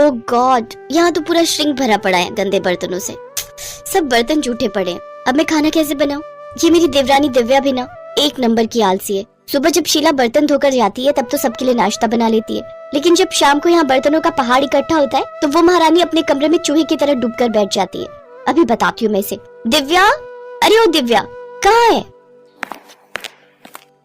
ओह God, यहाँ तो पूरा श्रिंक भरा पड़ा है गंदे बर्तनों से। सब बर्तन जूठे पड़े हैं। अब मैं खाना कैसे बनाऊं? ये मेरी देवरानी दिव्या भी ना एक नंबर की आलसी है। सुबह जब शीला बर्तन धोकर जाती है तब तो सबके लिए नाश्ता बना लेती है, लेकिन जब शाम को यहाँ बर्तनों का पहाड़ इकट्ठा होता है तो वो महारानी अपने कमरे में चूहे की तरह डूबकर बैठ जाती है। अभी बताती हूँ मैं इसे। दिव्या, अरे ओ दिव्या, कहाँ है?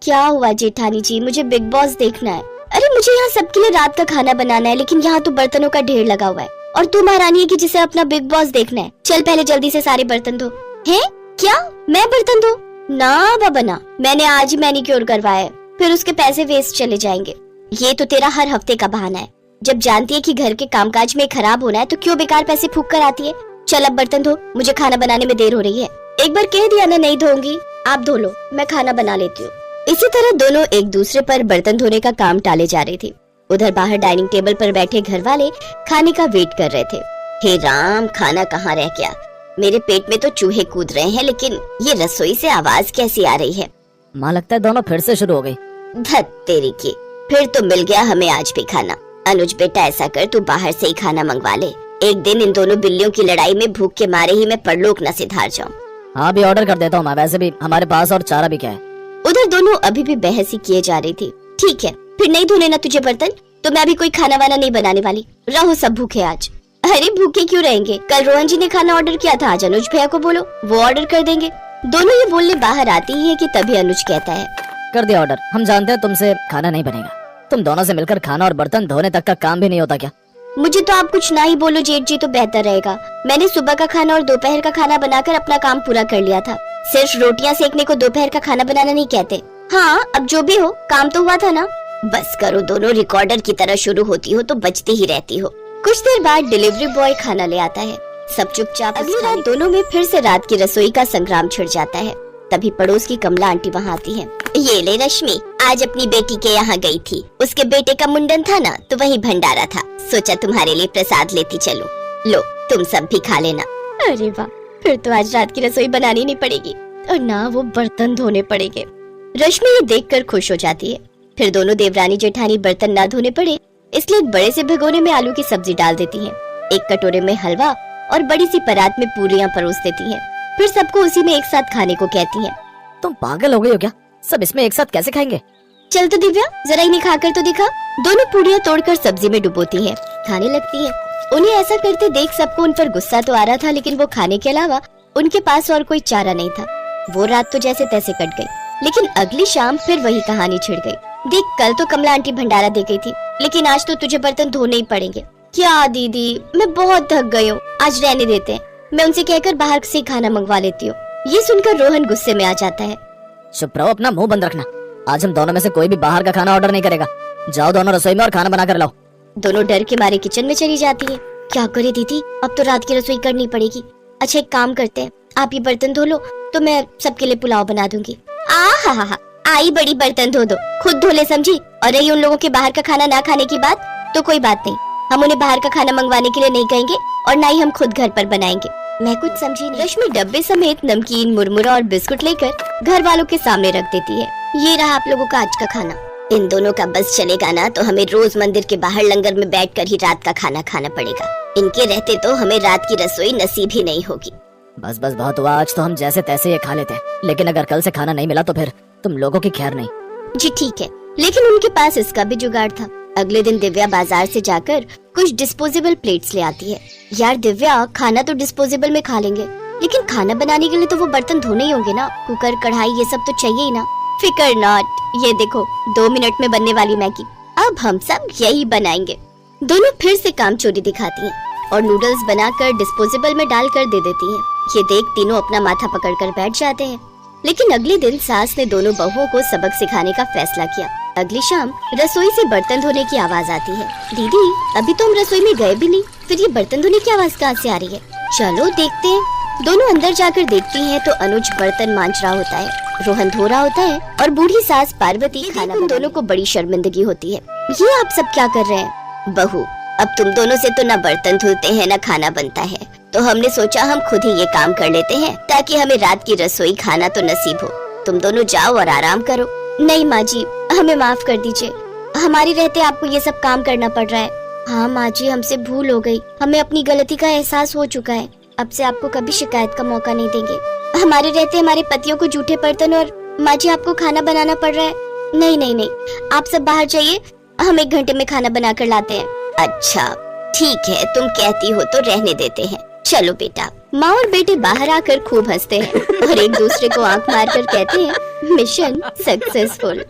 क्या हुआ जेठानी जी? मुझे बिग बॉस देखना है। अरे मुझे यहाँ सबके लिए रात का खाना बनाना है, लेकिन यहाँ तो बर्तनों का ढेर लगा हुआ है और तू महारानी है कि जिसे अपना बिग बॉस देखना है। चल पहले जल्दी से सारे बर्तन धो। हैं? क्या मैं बर्तन धो? ना बाबा ना, मैंने आज ही मैनिक्योर करवाया है, फिर उसके पैसे वेस्ट चले जाएंगे। ये तो तेरा हर हफ्ते का बहाना है। जब जानती है कि घर के कामकाज में खराब होना है तो क्यों बेकार पैसे फूक कर आती है। चल अब बर्तन धो, मुझे खाना बनाने में देर हो रही है। एक बार कह दिया ना नहीं धोऊंगी, आप धो लो, मैं खाना बना लेती हूँ। इसी तरह दोनों एक दूसरे पर बर्तन धोने का काम टाले जा रहे थे। उधर बाहर डाइनिंग टेबल पर बैठे घर वाले खाने का वेट कर रहे थे। हे राम, खाना कहाँ रह गया? मेरे पेट में तो चूहे कूद रहे हैं, लेकिन ये रसोई से आवाज कैसी आ रही है? माँ लगता है दोनों फिर से शुरू हो गई। धत तेरी की, फिर तो मिल गया हमें आज भी खाना। अनुज बेटा ऐसा कर, तू बाहर से ही खाना मंगवा ले। एक दिन इन दोनों बिल्लियों की लड़ाई में भूख के मारे ही मैं परलोक न सिधार जाऊं। हाँ भी ऑर्डर कर देता हूँ मैं, वैसे भी हमारे पास और चारा भी क्या है। उधर दोनों अभी भी बहस ही किए जा रही थी। ठीक है, फिर नहीं धोने ना तुझे बर्तन, तो मैं भी कोई खाना वाना नहीं बनाने वाली। रहो सब भूखे आज। अरे भूखे क्यों रहेंगे? कल रोहन जी ने खाना ऑर्डर किया था, आज अनुज भैया को बोलो, वो ऑर्डर कर देंगे। दोनों ये बोलने बाहर आती ही है कि तभी अनुज कहता है, कर दिया ऑर्डर, हम जानते हैं तुमसे खाना नहीं बनेगा। तुम दोनों से मिलकर खाना और बर्तन धोने तक का काम भी नहीं होता क्या? मुझे तो आप कुछ ना ही बोलो जेठ जी तो बेहतर रहेगा। मैंने सुबह का खाना और दोपहर का खाना बनाकर अपना काम पूरा कर लिया था। सिर्फ रोटियां सेकने को दोपहर का खाना बनाना नहीं कहते। हाँ अब जो भी हो, काम तो हुआ था ना। बस करो, दोनों रिकॉर्डर की तरह शुरू होती हो तो बजती ही रहती हो। कुछ देर बाद डिलीवरी बॉय खाना ले आता है। सब चुपचाप। अगली रात दोनों में फिर से रात की रसोई का संग्राम छिड़ जाता है। तभी पड़ोस की कमला आंटी वहाँ आती है। ये ले रश्मि, आज अपनी बेटी के यहाँ गई थी। उसके बेटे का मुंडन था ना, तो वही भंडारा था। सोचा तुम्हारे लिए प्रसाद लेती चलो। लो तुम सब भी खा लेना। अरे वाह, फिर तो आज रात की रसोई बनानी नहीं पड़ेगी और ना वो बर्तन धोने पड़ेंगे। रश्मि ये देखकर खुश हो जाती है। फिर दोनों देवरानी जेठानी बर्तन ना धोने पड़े इसलिए एक बड़े से भगोने में आलू की सब्जी डाल देती हैं। एक कटोरे में हलवा और बड़ी सी परात में पूरियां परोस देती हैं। फिर सबको उसी में एक साथ खाने को कहती हैं। तुम पागल हो गई हो क्या? सब इसमें एक साथ कैसे खाएंगे? चल तो दिव्या, जरा इन्हें खाकर तो दिखा। दोनों पूरियां तोड़कर सब्जी में डुबोती हैं, खाने लगती हैं। उन्हें ऐसा करते देख सबको उन पर गुस्सा तो आ रहा था, लेकिन वो खाने के अलावा उनके पास और कोई चारा नहीं था। वो रात तो जैसे तैसे कट गई, लेकिन अगली शाम फिर वही कहानी छिड़ गई। देख, कल तो कमला आंटी भंडारा दे गई थी, लेकिन आज तो तुझे बर्तन धोने ही पड़ेंगे। क्या दीदी, मैं बहुत थक गई हूँ, आज रहने देते हैं। मैं उनसे कहकर बाहर से खाना मंगवा लेती हूँ। ये सुनकर रोहन गुस्से में आ जाता है। चुप रहो, अपना मुंह बंद रखना। आज हम दोनों में से कोई भी बाहर का खाना ऑर्डर नहीं करेगा। जाओ दोनों रसोई में और खाना बना कर लाओ। दोनों डर के मारे किचन में चली जाती है। क्या करे दीदी, अब तो रात की रसोई करनी पड़ेगी। अच्छा एक काम करते हैं, आप ये बर्तन धो लो तो मैं सबके लिए पुलाव बना दूंगी। हा, आई बड़ी बर्तन धो दो, खुद धो ले समझी। और रही उन लोगों के बाहर का खाना ना खाने की बात, तो कोई बात नहीं, हम उन्हें बाहर का खाना मंगवाने के लिए नहीं कहेंगे और ना ही हम खुद घर पर बनाएंगे। मैं कुछ समझी नहीं। रश्मि डब्बे समेत नमकीन, मुरमुरा और बिस्कुट लेकर घर वालों के सामने रख देती है। ये रहा आप लोगों का आज का खाना। इन दोनों का बस चलेगा ना तो हमें रोज मंदिर के बाहर लंगर में बैठकर ही रात का खाना खाना पड़ेगा। इनके रहते तो हमें रात की रसोई नसीब ही नहीं होगी। बस बस बहुत हुआ, आज तो हम जैसे तैसे ये खा लेते हैं, लेकिन अगर कल से खाना नहीं मिला तो फिर तुम लोगों की खैर नहीं। जी ठीक है, लेकिन उनके पास इसका भी जुगाड़ था। अगले दिन दिव्या बाजार से जाकर कुछ डिस्पोजेबल प्लेट्स ले आती है। यार दिव्या, खाना तो डिस्पोजेबल में खा लेंगे, लेकिन खाना बनाने के लिए तो वो बर्तन धोने ही होंगे ना। कुकर, कढ़ाई, ये सब तो चाहिए ही ना। फिकर नॉट, ये देखो 2 मिनट में बनने वाली मैगी, अब हम सब यही बनाएंगे। दोनों फिर से काम चोरी दिखाती हैं और नूडल्स बनाकर डिस्पोजेबल में डालकर दे देती हैं। ये देख तीनों अपना माथा पकड़कर बैठ जाते हैं। लेकिन अगले दिन सास ने दोनों बहुओं को सबक सिखाने का फैसला किया। अगली शाम रसोई से बर्तन धोने की आवाज आती है। दीदी, अभी तो हम रसोई में गए भी नहीं, फिर ये बर्तन धोने की आवाज कहाँ से आ रही है? चलो देखते हैं। दोनों अंदर जाकर देखती हैं तो अनुज बर्तन मांज रहा होता है, रोहन धो रहा होता है और बूढ़ी सास पार्वती खाना। उन दोनों को बड़ी शर्मिंदगी होती है। ये आप सब क्या कर रहे हैं? बहू, अब तुम दोनों से तो ना बर्तन धुलते हैं ना खाना बनता है, तो हमने सोचा हम खुद ही ये काम कर लेते हैं ताकि हमें रात की रसोई खाना तो नसीब हो। तुम दोनों जाओ और आराम करो। नहीं माँ जी, हमें माफ कर दीजिए, हमारी रहते आपको ये सब काम करना पड़ रहा है। हाँ माँ जी, हमसे भूल हो गई। हमें अपनी गलती का एहसास हो चुका है। अब से आपको कभी शिकायत का मौका नहीं देंगे। हमारे रहते हमारे पतियों को जूठे बर्तन और माँ जी आपको खाना बनाना पड़ रहा है। नहीं नहीं नहीं, आप सब बाहर जाइए, हम 1 घंटे में खाना बना कर लाते हैं। अच्छा ठीक है, तुम कहती हो तो रहने देते हैं। चलो बेटा। माँ और बेटे बाहर आकर खूब हंसते हैं और एक दूसरे को आंख मारकर कहते हैं, मिशन सक्सेसफुल।